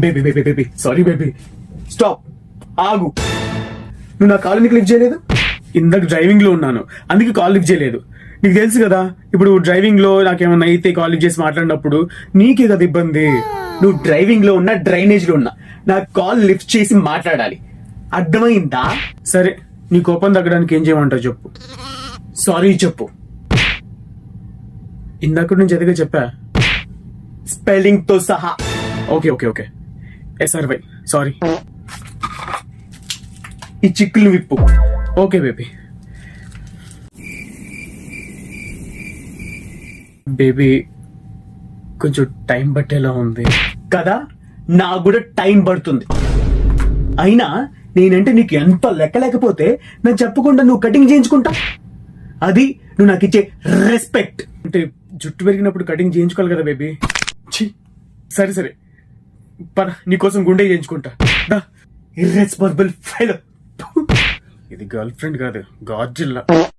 Baby baby baby sorry baby stop ఆగు. నువ్వు నా కాల్ ఎందుకు లిఫ్ట్ చేయలేదు? ఇందాక డ్రైవింగ్ లో ఉన్నాను, అందుకే కాల్ లిఫ్ట్ చేయలేదు. నీకు తెలుసు కదా, ఇప్పుడు డ్రైవింగ్ లో నాకేమన్నా అయితే కాల్ లిఫ్ట్ చేసి మాట్లాడినప్పుడు నీకే కదా ఇబ్బంది. నువ్వు డ్రైవింగ్ లో ఉన్నా, డ్రైనేజ్ లో ఉన్నా, నా కాల్ లిఫ్ట్ చేసి మాట్లాడాలి, అర్థమైందా? సరే, నీ కోపం తగ్గడానికి ఏం చేయమంటావు చెప్పు. సారీ చెప్పు. ఇందాక నుంచి ఎదుగా చెప్పా, స్పెల్లింగ్ తో సహా. Okay okay okay SRY sorry. ఈ చిక్కులు విప్పు. Okay baby. బేబీ కొంచెం టైం పట్టేలా ఉంది కదా, నాకు కూడా టైం పడుతుంది. అయినా నేనంటే నీకు ఎంత లెక్క లేకపోతే నాకు చెప్పకుండా నువ్వు కటింగ్ చేయించుకుంటా, అది నువ్వు నాకు ఇచ్చే రెస్పెక్ట్. అంటే జుట్టు పెరిగినప్పుడు కటింగ్ చేయించుకోవాలి కదా బేబీ. సరే సరే పద, నీకోసం గుండె చేయించుకుంటా. Irresponsible fellow. ఇది గర్ల్ ఫ్రెండ్ కాదు, గాడ్జిల్లా.